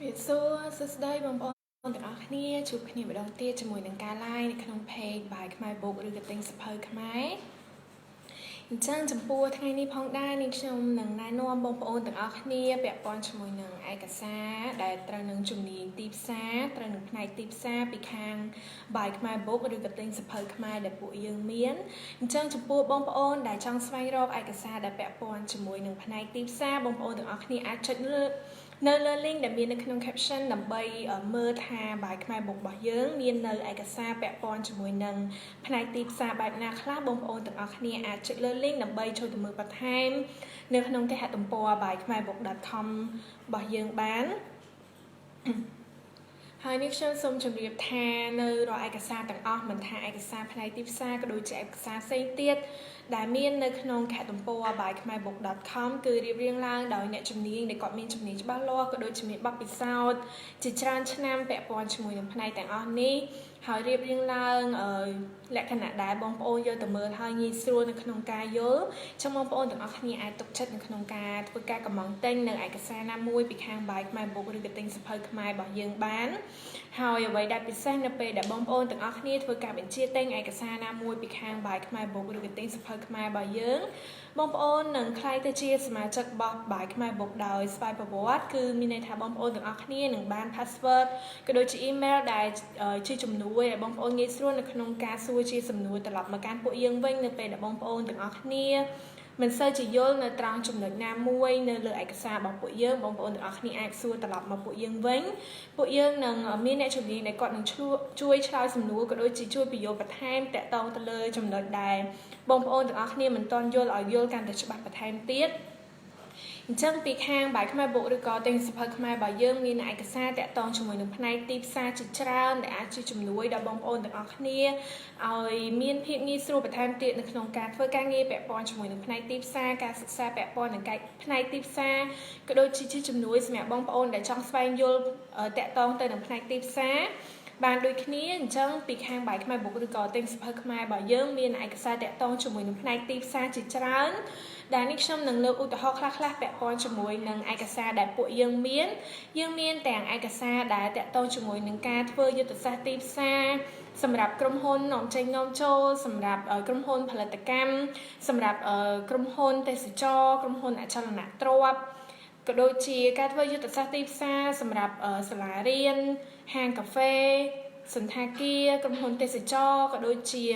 សួស្តីបងប្អូនទាំងអស់គ្នាជួបគ្នាម្ដងទៀតជាមួយនឹងការ live នៅក្នុង page Buy Khmer Book ឬក៏ទិញសភៅខ្មែរអញ្ចឹងចំពោះថ្ងៃនេះផងដែរនេះខ្ញុំនឹងណែនាំបងប្អូនទាំងអស់គ្នាពាក់ព័ន្ធជាមួយនឹងឯកសារដែលត្រូវនឹងជំនាញទីផ្សារត្រូវនឹងផ្នែកទីផ្សារពីខាង Buy Khmer Book ឬក៏ទិញសភៅខ្មែរដែលពួកយើងមានអញ្ចឹងចំពោះបងប្អូនដែលចង់ស្វែងរកឯកសារដែលពាក់ព័ន្ធជាមួយនឹងផ្នែកទីផ្សារបងប្អូនទាំងអស់គ្នាអាចចុចនៅលើ link ដែលមាននៅក្នុង caption ដើម្បីមើលថា Buy Khmer Book របស់យើងមាននៅឯកសារពាក់ព័ន្ធជាមួយនឹងផ្នែកទីផ្សារបែបណាខ្លះបងប្អូនទាំងអស់គ្នាអាចចុចលើ link ដើម្បីចូលទៅមើលបន្ថែមនៅក្នុងគេហទំព័រ buykhmerbook.com របស់យើងបានហើយនេះខ្ញុំសូមជម្រាបថានៅរាល់ឯកសារទាំងអស់មិនថាឯកសារផ្នែកទីផ្សារក៏ដូចជាឯកសារផ្សេងទៀតដែលមាននៅក្នុងគេហទំព័រ buykhmerbook.com គឺរៀបរៀងឡើងដោយអ្នកជំនាញដែលគាត់មានជំនាញច្បាស់លាស់ក៏ដូចជាមានបទពិសោធន៍ជាច្រើនឆ្នាំពាក់ព័ន្ធជាមួយនឹងផ្នែកទាំងអស់នេះហើយរៀបរៀងឡើងលក្ខណៈដែលបងប្អូនយកទៅមើលហើយងាយស្រួលនៅក្នុងការយល់ចឹងបងប្អូនទាំងអស់គ្នាអាចទុកចិត្តនៅក្នុងការធ្វើការកម្មង់ទិញនៅឯកសារណាមួយពីខាង Buy Khmer Book ឬក៏ទិញសភៅខ្មែររបស់យើងបានហើយអ្វីដែលពិសេសនៅពេលដែលបងប្អូនទាំងអស់គ្នាធ្វើការបញ្ជាទិញឯកសារណាមួយពីខាង Buy Khmer Book ឬក៏ទិញសភៅខ្មែររបស់យើងបងប្អូននឹងក្លាយទៅជាសមាជិករបស់ Buy Khmer Book ដោយស្វ័យប្រវត្តិគឺមានន័យថាបងប្អូនទាំងអស់គ្នានឹងបាន password ក៏ដូចជា email ដែលជាជំនួយឲ្យបងប្អូនងាយស្រួលនៅក្នុងការសួរជាសំណួរត្រឡប់មកកាន់ពួកយើងវិញនៅពេលដែលបងប្អូនទាំងអស់គ្នាមិនសូវជាយល់នៅត្រង់ចំណុចណាមួយនៅលើឯកសាររបស់ពួកយើងបងប្អូនទាំងអស់គ្នាអាចសួរត្រឡប់មកពួកយើងវិញពួកយើងនឹងមានអ្នកជំនាញដែលគាត់នឹងជួយឆ្លើយសំណួរក៏ដូចជាជួយពន្យល់បន្ថែមតាក់ទងទៅលើចំណុចដែលបងប្អូនទាំងអស់គ្នាមិនទាន់យល់ឲ្យយល់កាន់តែច្បាស់បន្ថែមទៀតអញ្ចឹងពីខាង Buy Khmer Book ឬក៏ទិញសភៅខ្មែររបស់យើងមានឯកសារតាក់ទងជាមួយនឹងផ្នែកទីផ្សារជាច្រើនដែលអាចជាជំនួយដល់បងប្អូនទាំងអស់គ្នាឲ្យមានភាពងាយស្រួលបន្ថែមទៀតនៅក្នុងការធ្វើការងារពាក់ព័ន្ធជាមួយនឹងផ្នែកទីផ្សារការសិក្សាពាក់ព័ន្ធនឹងផ្នែកទីផ្សារក៏ដូចជាជំនួយសម្រាប់បងប្អូនដែលចង់ស្វែងយល់តាក់ទងទៅនឹងផ្នែកទីផ្សារបានដូចគ្នាអញ្ចឹងពីខាង Buy Khmer Book ឬក៏ទិញសភៅខ្មែររបស់យើងមានឯកសារតាក់ទងជាមួយនឹងផ្នែកទីផ្សារជាច្រើនដែលនេះខ្ញុំនឹងលើកឧទាហរណ៍ខ្លះៗពាក់ព័ន្ធជាមួយនឹងឯកសារដែលពួកយើងមានទាំងឯកសារដែលតាក់ទងជាមួយនឹងការធ្វើយុទ្ធសាស្ត្រទីផ្សារសម្រាប់ក្រុមហ៊ុននាំចេញនាំចូលសម្រាប់ក្រុមហ៊ុនផលិតកម្មសម្រាប់ក្រុមហ៊ុនទេសចរក្រុមហ៊ុនអចលនទ្រព្យក៏ដូចជាការធ្វើយុទ្ធសាស្ត្រទីផ្សារសម្រាប់សាលារៀនហាងកាហ្វេសន្តាគារក្រុមហ៊ុនទេសចរក៏ដូចជា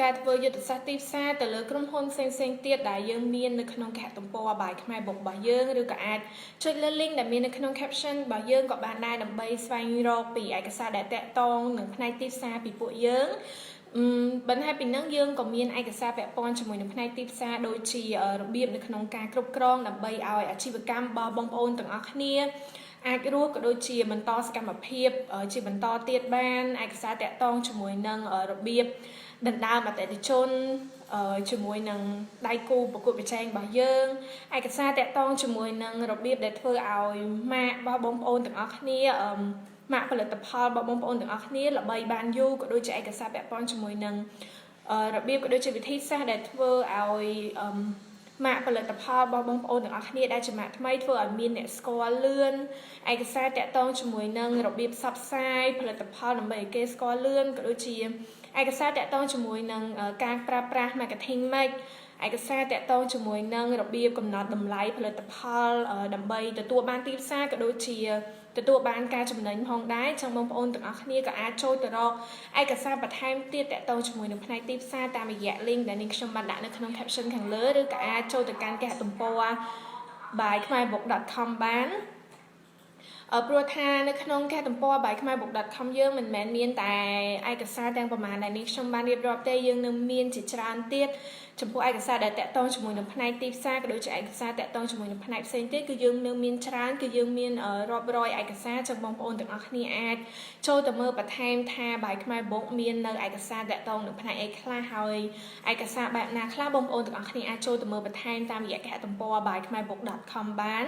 ការធ្វើយុទ្ធសាស្ត្រទីផ្សារទៅលើក្រុមហ៊ុនផ្សេងៗទៀតដែលយើងមាននៅក្នុងគេហទំព័រ Buy Khmer Book របស់យើងឬក៏អាចចុចលើ link ដែលមាននៅក្នុង caption របស់យើងក៏បានដែរដើម្បីស្វែងរកពីឯកសារដែលតាក់ទងនឹងផ្នែកទីផ្សារពីពួកយើងបន្ថែមពីនឹងយើងក៏មានឯកសារពាក់ព័ន្ធជាមួយនឹងផ្នែកទីផ្សារដូចជារបៀបនៅក្នុងការគ្រប់គ្រងដើម្បីឲ្យអាជីវកម្មរបស់បងប្អូនទាំងអស់គ្នាអាចរស់ក៏ដូចជាបន្តសកម្មភាពជាបន្តទៀតបានឯកសារតាក់ទងជាមួយនឹងរបៀបដណ្ដើមអតិថិជនជាមួយនឹងដៃគូប្រកួតប្រជែងរបស់យើងឯកសារតាក់ទងជាមួយនឹងរបៀបដែលធ្វើឲ្យម៉ាករបស់បងប្អូនទាំងអស់គ្នាម៉ាកផលិតផលរបស់បងប្អូនទាំងអស់គ្នាល្បីបានយូរក៏ដូចជាឯកសារពាក់ព័ន្ធជាមួយនឹងរបៀបក៏ដូចជាវិធីសាស្ត្រដែលធ្វើឲ្យម៉ាកផលិតផលរបស់បងប្អូនទាំងអស់គ្នាដែលជាម៉ាកថ្មីធ្វើឲ្យមានអ្នកស្គាល់លឿនឯកសារតាក់ទងជាមួយនឹងរបៀបផ្សព្វផ្សាយផលិតផលដើម្បីឲ្យគេស្គាល់លឿនក៏ដូចជាឯកសារតាក់ទងជាមួយនឹងការប្រើប្រាស់ marketing mix ឯកសារតាក់ទងជាមួយនឹងរបៀបកំណត់តម្លៃផលិតផលដើម្បីទទួលបានទីផ្សារក៏ដូចជាទទួលបានការចំណេញផងដែរចឹងបងប្អូនទាំងអស់គ្នាក៏អាចចូលទៅរកឯកសារបន្ថែមទៀតតាក់ទងជាមួយនឹងផ្នែកទីផ្សារតាមរយៈ link ដែលនេះខ្ញុំបានដាក់នៅក្នុង caption ខាងលើឬក៏អាចចូលទៅកាន់គេហទំព័រ buykhmerbook.com បានព្រោះថានៅក្នុងគេហទំព័រ buykhmerbook.com យើងមិនមែនមានតែឯកសារទាំងប្រមាណដែលនេះខ្ញុំបានរៀបរាប់ទេយើងនឹងមានជាច្រើនទៀតចំពោះឯកសារដែលតាក់ទងជាមួយនឹងផ្នែកទីផ្សារក៏ដូចជាឯកសារតាក់ទងជាមួយនឹងផ្នែកផ្សេងទៀតគឺយើងនឹងមានច្រើនគឺយើងមានរាប់រយឯកសារចឹងបងប្អូនទាំងអស់គ្នាអាចចូលទៅមើលបន្ថែមថា Buy Khmer Book មាននៅឯកសារតាក់ទងនឹងផ្នែកអីខ្លះហើយឯកសារបែបណាខ្លះបងប្អូនទាំងអស់គ្នាអាចចូលទៅមើលបន្ថែមតាមរយៈគេហទំព័រ buykhmerbook.com បាន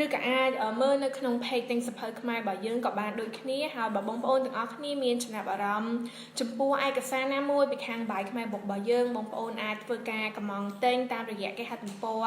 ឬក៏អាចមើលនៅក្នុង page ទិញសភៅខ្មែររបស់យើងក៏បានដូចគ្នាហើយបើបងប្អូនទាំងអស់គ្នាមានចំណាប់អារម្មណ៍ចំពោះឯកសារណាមួយពីខាង Buy Khmer Book របស់យើងបងប្អូនអាចធ្វើ ការកំងតែងតាមរយៈគេហទំព័រ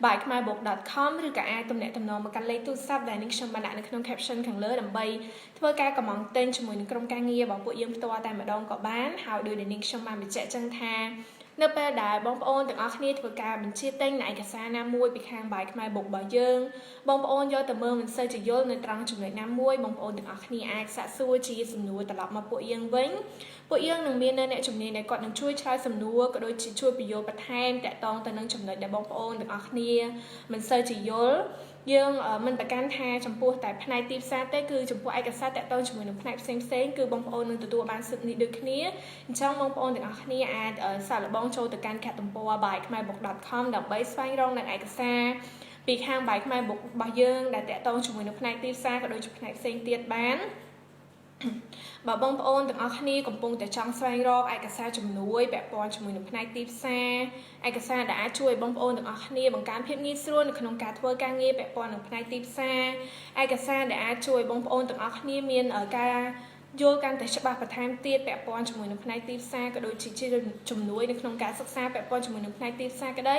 Buy Khmer Book .com ឬក៏អាចទំនាក់ទំនងមកកាន់លេខទូរស័ព្ទដែលនេះខ្ញុំបានដាក់នៅក្នុង caption ខាងលើដើម្បីធ្វើការកំងតែងជាមួយនឹងក្រុមការងាររបស់ពួកយើងផ្ទាល់តែម្ដងក៏បានហើយដោយដែលនេះខ្ញុំបានបញ្ជាក់ចឹងថានៅពេលដែលបងប្អូនទាំងអស់គ្នាធ្វើការបញ្ជាទិញឯកសារណាមួយពីខាង Buy Khmer Book របស់យើងបងប្អូនយកទៅមើលមិនសូវជាយល់នៅត្រង់ចំណុចណាមួយបងប្អូនទាំងអស់គ្នាអាចសាកសួរជាសំណួរត្រឡប់មកពួកយើងវិញពួកយើងនឹងមានអ្នកជំនាញដែលគាត់នឹងជួយឆ្លើយសំណួរក៏ដូចជាជួយពន្យល់បន្ថែមតាក់ទងទៅនឹងចំណុចដែលបងប្អូនទាំងអស់គ្នាមិនសូវជាយល់យើងមិនប្រកាន់ថាចំពោះតែផ្នែកទីផ្សារទេគឺចំពោះឯកសារតាក់ទងជាមួយនឹងផ្នែកផ្សេងៗគឺបងប្អូននឹងទទួលបានសិទ្ធិនេះដូចគ្នាអញ្ចឹងបងប្អូនទាំងអស់គ្នាអាចសាកល្បងចូលទៅកាន់ខាងទំព័រ Buy Khmer Book .com ដើម្បីស្វែងរកនៅឯកសារពីខាង Buy Khmer Book របស់យើងដែលតាក់ទងជាមួយនឹងផ្នែកទីផ្សារក៏ដូចជាផ្នែកផ្សេងទៀតបានបើបងប្អូនទាំងអស់គ្នាកំពុងតែចង់ស្វែងរកឯកសារជំនួយពាក់ព័ន្ធជាមួយនឹងផ្នែកទីផ្សារឯកសារដែលអាចជួយបងប្អូនទាំងអស់គ្នាបង្កើនភាពងាយស្រួលនៅក្នុងការធ្វើការងារពាក់ព័ន្ធនឹងផ្នែកទីផ្សារឯកសារដែលអាចជួយបងប្អូនទាំងអស់គ្នាមានការយល់កាន់តែច្បាស់បន្ថែមទៀតពាក់ព័ន្ធជាមួយនឹងផ្នែកទីផ្សារក៏ដូចជាជំនួយនៅក្នុងការសិក្សាពាក់ព័ន្ធជាមួយនឹងផ្នែកទីផ្សារក្តី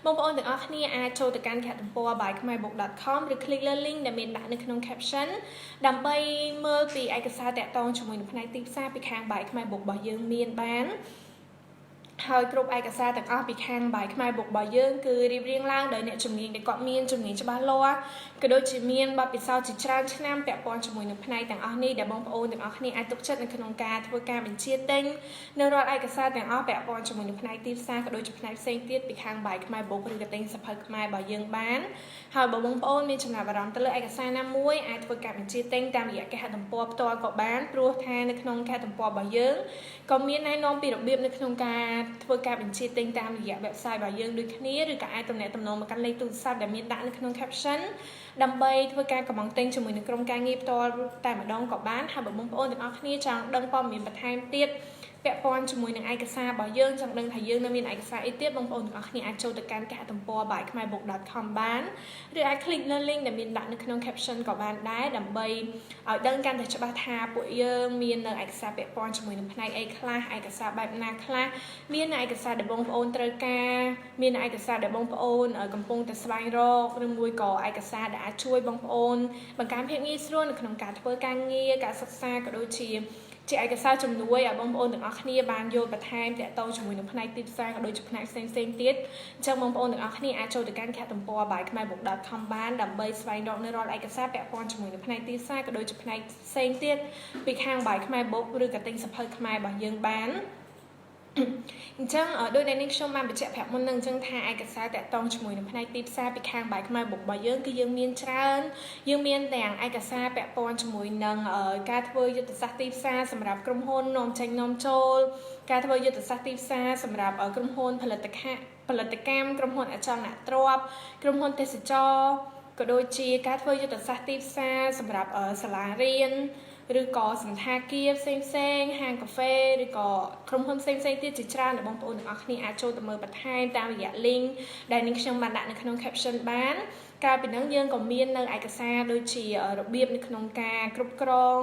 បងប្អូនទាំងអស់គ្នាអាចចូលទៅកាន់ខាងទំព័រ Buy Khmer Book .com ឬ click លើ link ដែលមានដាក់នៅក្នុង caption ដើម្បីមើលពីឯកសារតាក់ទងជាមួយនឹងផ្នែកទីផ្សារពីខាង Buy Khmer Book របស់យើងមានបានហើយគ្រប់ឯកសារទាំងអស់ពីខាង Buy Khmer Book របស់យើងគឺរៀបរៀងឡើងដោយអ្នកជំនាញដែលគាត់មានជំនាញច្បាស់លាស់ក៏ដូចជាមានបទពិសោធន៍ជាច្រើនឆ្នាំពាក់ព័ន្ធជាមួយនឹងផ្នែកទាំងអស់នេះដែលបងប្អូនទាំងអស់គ្នាអាចទុកចិត្តនៅក្នុងការធ្វើការបញ្ជាទិញនៅរាល់ឯកសារទាំងអស់ពាក់ព័ន្ធជាមួយនឹងផ្នែកទីផ្សារក៏ដូចជាផ្នែកផ្សេងទៀតពីខាង Buy Khmer Book ឬក៏ទិញសៀវភៅខ្មែររបស់យើងបានហើយបើបងប្អូនមានចំណាប់អារម្មណ៍ទៅលើឯកសារណាមួយអាចធ្វើការបញ្ជាទិញតាមរយៈគេហទំព័រផ្ទាល់ក៏បានព្រោះថានៅក្នុងគេហទំព័ររបស់យើងក៏មានណែនាំពីរបៀបនៅក្នុងការធ្វើការបញ្ជាទិញតាមរយៈ website របស់យើងដូចគ្នាឬក៏អាចទំនាក់ទំនងមកកាន់លេខទូរស័ព្ទដែលមានដាក់នៅក្នុង caption ដើម្បីធ្វើការកំងទិញជាមួយនឹងក្រុមការងារផ្ទាល់តែម្ដងក៏បានហើយបើបងប្អូនទាំងអស់គ្នាចង់ដឹងព័ត៌មានបន្ថែមទៀតពាក់ព័ន្ធជាមួយនឹងឯកសាររបស់យើងចង់ដឹងថាយើងនៅមានឯកសារអីទៀតបងប្អូនទាំងអស់គ្នាអាចចូលទៅកាន់គេហទំព័រ Buy Khmer Book .com បានឬអាច click លើ link ដែលមានដាក់នៅក្នុង caption ក៏បានដែរដើម្បីឲ្យដឹងកាន់តែច្បាស់ថាពួកយើងមាននៅឯកសារពាក់ព័ន្ធជាមួយនឹងផ្នែកអីខ្លះឯកសារបែបណាខ្លះមានឯកសារដែលបងប្អូនត្រូវការមានឯកសារដែលបងប្អូនកំពុងតែស្វែងរកឬមួយក៏ឯកសារដែលអាចជួយបងប្អូនបង្កើនភាពងាយស្រួលនៅក្នុងការធ្វើការងារការសិក្សាក៏ដូចជាឯកសារជំនួយឲ្យបងប្អូនទាំងអស់គ្នាបានយល់បន្ថែមតាក់ទងជាមួយនឹងផ្នែកទីផ្សារក៏ដូចជាផ្នែកផ្សេងៗទៀតអញ្ចឹងបងប្អូនទាំងអស់គ្នាអាចចូលទៅកាន់ខាងទំព័រ Buy Khmer Book .com បានដើម្បីស្វែងរកនៅរាល់ឯកសារពាក់ព័ន្ធជាមួយនឹងផ្នែកទីផ្សារក៏ដូចជាផ្នែកផ្សេងទៀតពីខាង Buy Khmer Book ឬក៏ទិញសៀវភៅខ្មែររបស់យើងបានអញ្ចឹងដោយដែលនេះខ្ញុំបានបញ្ជាក់ប្រាប់មុននឹងអញ្ចឹងថាឯកសារតាក់ទងជាមួយនឹងផ្នែកទីផ្សារពីខាង Buy Khmer Book របស់យើងគឺយើងមានច្រើនយើងមានទាំងឯកសារពាក់ព័ន្ធជាមួយនឹងការធ្វើយុទ្ធសាស្ត្រទីផ្សារសម្រាប់ក្រុមហ៊ុននាំចេញនាំចូលការធ្វើយុទ្ធសាស្ត្រទីផ្សារសម្រាប់ក្រុមហ៊ុនផលិតកម្មក្រុមហ៊ុនអចលនទ្រព្យក្រុមហ៊ុនទេសចរក៏ដូចជាការធ្វើយុទ្ធសាស្ត្រទីផ្សារសម្រាប់សាលារៀនឬក៏សន្តាគារផ្សេងៗហាងកាហ្វេឬក៏ក្រុមហ៊ុនផ្សេងៗទៀតជាច្រើនដែលបងប្អូនទាំងអស់គ្នាអាចចូលទៅមើលបន្ថែមតាមរយៈ link ដែលនេះខ្ញុំបានដាក់នៅក្នុង caption បានក្រៅពីនោះយើងក៏មាននៅឯកសារដូចជារបៀបនៅក្នុងការគ្រប់គ្រង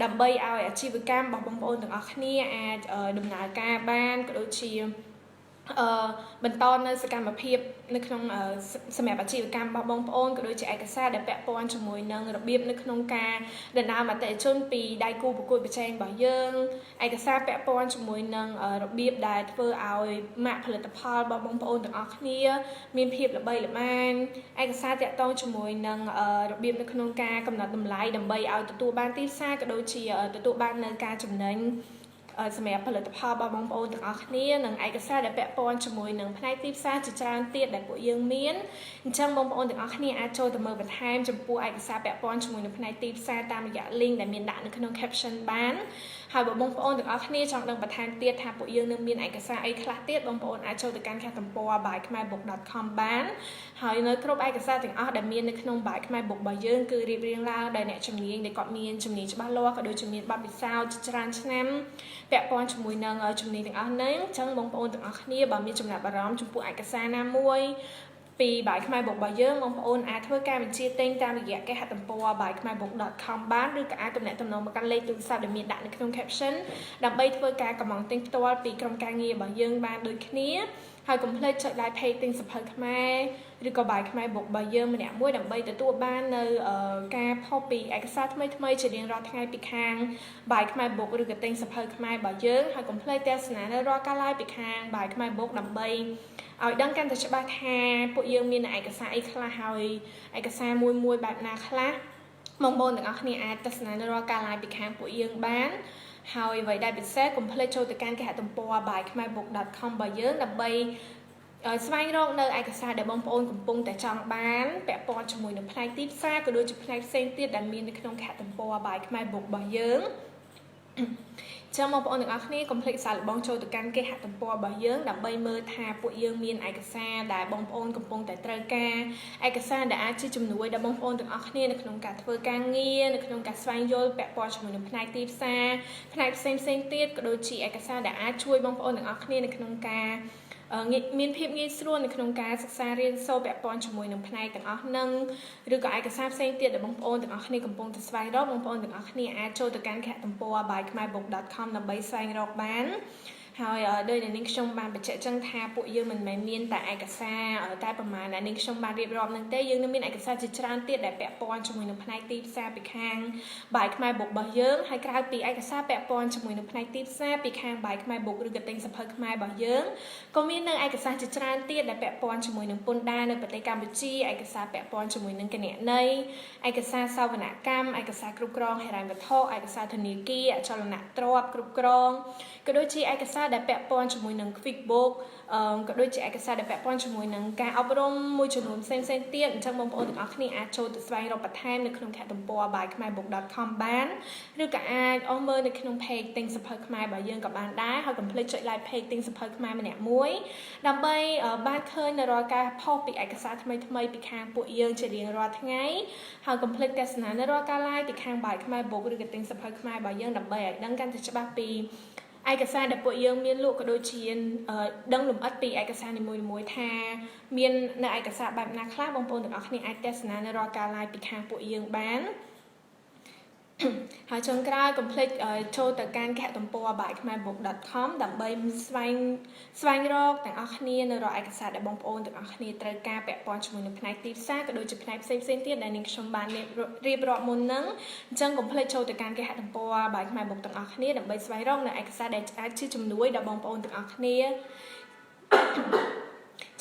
ដើម្បីឲ្យអាជីវកម្មរបស់បងប្អូនទាំងអស់គ្នាអាចដំណើរការបានក៏ដូចជាបន្តនៅសកម្មភាពនៅក្នុងសម្រាប់អាជីវកម្មរបស់បងប្អូនក៏ដូចជាឯកសារដែលពាក់ព័ន្ធជាមួយនឹងរបៀបនៅក្នុងការដណ្ដើមអតិថិជនពីដៃគូប្រកួតប្រជែងរបស់យើងឯកសារពាក់ព័ន្ធជាមួយនឹងរបៀបដែលធ្វើឲ្យម៉ាកផលិតផលរបស់បងប្អូនទាំងអស់គ្នាមានភាពល្បីល្បាញឯកសារទាក់ទងជាមួយនឹងរបៀបនៅក្នុងការកំណត់តម្លៃដើម្បីឲ្យទទួលបានទីផ្សារក៏ដូចជាទទួលបាននៅការចំណេញសម្រាប់ផលិតផលរបស់បងប្អូនទាំងអស់គ្នានិងឯកសារដែលពាក់ព័ន្ធជាមួយនឹងផ្នែកទីផ្សារជាច្រើនទៀតដែលពួកយើងមានអញ្ចឹងបងប្អូនទាំងអស់គ្នាអាចចូលទៅមើលបន្ថែមចំពោះឯកសារពាក់ព័ន្ធជាមួយនឹងផ្នែកទីផ្សារតាមរយៈ link ដែលមានដាក់នៅក្នុង caption បានហើយបើបងប្អូនទាំងអស់គ្នាចង់ដឹងបន្ថែមទៀតថាពួកយើងនឹងមានឯកសារអីខ្លះទៀតបងប្អូនអាចចូលទៅកាន់ខាងទំព័រ Buy Khmer Book .com បានហើយនៅគ្រប់ឯកសារទាំងអស់ដែលមាននៅក្នុង Buy Khmer Book របស់យើងគឺរៀបរៀងឡើងដោយអ្នកជំនាញដែលគាត់មានជំនាញច្បាស់លាស់ក៏ដូចជាមានបទពិសោធន៍ច្រើនឆ្នាំពាក់ព័ន្ធជាមួយនឹងជំនាញទាំងអស់ហ្នឹងអញ្ចឹងបងប្អូនទាំងអស់គ្នាបើមានចំណាប់អារម្មណ៍ចំពោះឯកសារណាមួយពី Buy Khmer Book របស់យើងបងប្អូនអាចធ្វើការបញ្ជាទិញតាមរយៈគេហទំព័រ Buy Khmer Book .com បានឬក៏អាចទំនាក់ទំនងមកកាន់លេខទូរស័ព្ទដែលមានដាក់នៅក្នុង caption ដើម្បីធ្វើការកំងទិញផ្ទាល់ពីក្រុមការងាររបស់យើងបានដូចគ្នា ហើយកុំភ្លេចចុច like page ទិញសៀវភៅខ្មែរឬក៏ Buy Khmer Book របស់យើងម្នាក់មួយដើម្បីទទួលបាននៅការផុសពីឯកសារថ្មីៗជារៀងរាល់ថ្ងៃពីខាង Buy Khmer Book ឬក៏ទិញសៀវភៅខ្មែររបស់យើងហើយកុំភ្លេចទស្សនានៅរាល់ការ live ពីខាង Buy Khmer Book ដើម្បីឲ្យដឹងកាន់តែច្បាស់ថាពួកយើងមានឯកសារអីខ្លះហើយឯកសារមួយបែបណាខ្លះបងប្អូនទាំងអស់គ្នាអាចទស្សនានៅរាល់ការ live ពីខាងពួកយើងបានហើយអ្វីដែលពិសេសកុំភ្លេចចូលទៅកាន់គេហទំព័រ buykhmerbook.com របស់យើងដើម្បីស្វែងរកនៅឯកសារដែលបងប្អូនកំពុងតែចង់បានពាក់ព័ន្ធជាមួយនឹងផ្នែកទីផ្សារក៏ដូចជាផ្នែកផ្សេងទៀតដែលមាននៅក្នុងគេហទំព័រ Buy Khmer Book របស់យើងចាំបងប្អូនទាំងអស់គ្នាកុំភ្លេចសាកល្បងចូលទៅកាន់គេហទំព័ររបស់យើងដើម្បីមើលថាពួកយើងមានឯកសារដែលបងប្អូនកំពុងតែត្រូវការឯកសារដែលអាចជាជំនួយដល់បងប្អូនទាំងអស់គ្នានៅក្នុងការធ្វើការងារនៅក្នុងការស្វែងយល់ពាក់ព័ន្ធជាមួយនឹងផ្នែកទីផ្សារផ្នែកផ្សេងទៀតក៏ដូចជាឯកសារដែលអាចជួយបងប្អូនទាំងអស់គ្នានៅក្នុងការមានភាពងាយស្រួលនៅក្នុងការសិក្សារៀនសូត្រពាក់ព័ន្ធជាមួយនឹងផ្នែកទាំងអស់ហ្នឹងឬក៏ឯកសារផ្សេងទៀតដែលបងប្អូនទាំងអស់គ្នាកំពុងតែស្វែងរកបងប្អូនទាំងអស់គ្នាអាចចូលទៅកាន់គេហទំព័រ buykhmerbook.com ដើម្បីស្វែងរកបានហើយដោយនាងខ្ញុំបានបញ្ជាក់ចឹងថាពួកយើងមិនមែនមានតែឯកសារតែប្រហែលដែលនាងខ្ញុំបានរៀបរាប់នឹងទេយើងនៅមានឯកសារជាច្រើនទៀតដែលពាក់ព័ន្ធជាមួយនឹងផ្នែកទីផ្សារពីខាង Buy Khmer Book របស់យើងហើយក្រៅពីឯកសារពាក់ព័ន្ធជាមួយនឹងផ្នែកទីផ្សារពីខាង Buy Khmer Book ឬក៏ទិញសៀវភៅខ្មែររបស់យើងក៏មាននៅឯកសារជាច្រើនទៀតដែលពាក់ព័ន្ធជាមួយនឹងពន្ធដារនៅប្រទេសកម្ពុជាឯកសារពាក់ព័ន្ធជាមួយនឹងគណនេយ្យឯកសារសវនកម្មឯកសារគ្រប់គ្រងហិរញ្ញវត្ថុឯកសារធនាគារអចលនទ្រព្យគ្រប់គ្រងក៏ដូចជាឯកសារដែលពាក់ព័ន្ធជាមួយនឹង Quick Book ក៏ដូចជាឯកសារដែលពាក់ព័ន្ធជាមួយនឹងការអប់រំមួយចំនួនផ្សេងទៀតអញ្ចឹងបងប្អូនទាំងអស់គ្នាអាចចូលទៅស្វែងរកបន្ថែមនៅក្នុងគេហទំព័រ buykhmerbook.com បានឬក៏អាចអស់មើលនៅក្នុង page ទិញសៀវភៅខ្មែររបស់យើងក៏បានដែរហើយកុំភ្លេចចុច like page ទិញសៀវភៅខ្មែរម្នាក់មួយដើម្បីបានឃើញនៅរាល់ការផុសពីឯកសារថ្មីពីខាងពួកយើងជារៀងរាល់ថ្ងៃហើយកុំភ្លេចទស្សនានៅរាល់ការ live ពីខាង Buy Khmer Book ឬក៏ទិញសៀវភៅខ្មែររបស់យើងដើម្បីឲ្យដឹងកាន់តែច្បាស់ពីឯកសារដែលពួកយើងមានលក់ក៏ដូចជាដឹងលម្អិតពីឯកសារនីមួយៗថាមាននៅឯកសារបែបណាខ្លះបងប្អូនទាំងអស់គ្នាអាចទស្សនានៅរាល់ការ live ពីខាងពួកយើងបានហើយចុងក្រោយកុំភ្លេចចូលទៅកាន់គេហទំព័រ buykhmerbook.com ដើម្បីស្វែងរកទាំងអស់គ្នានៅរាល់ឯកសារដែលបងប្អូនទាំងអស់គ្នាត្រូវការពាក់ព័ន្ធជាមួយនឹងផ្នែកទីផ្សារក៏ដូចជាផ្នែកផ្សេងទៀតដែលនាងខ្ញុំបានរៀបរាប់មុនហ្នឹងអញ្ចឹងកុំភ្លេចចូលទៅកាន់គេហទំព័រ Buy Khmer Book ទាំងអស់គ្នាដើម្បីស្វែងរកនៅឯកសារដែលអាចជាជំនួយដល់បងប្អូនទាំងអស់គ្នា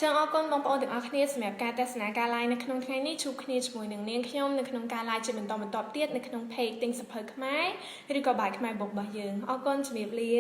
ចឹងអរគុណបងប្អូនទាំងអស់គ្នាសម្រាប់ការទស្សនាការ live នៅក្នុងថ្ងៃនេះជួបគ្នាជាមួយនឹងនាងខ្ញុំនៅក្នុងការ live ជាបន្តទៀតនៅក្នុង page ទិញសៀវភៅខ្មែរឬក៏ Buy Khmer Book របស់យើងអរគុណជំរាបលា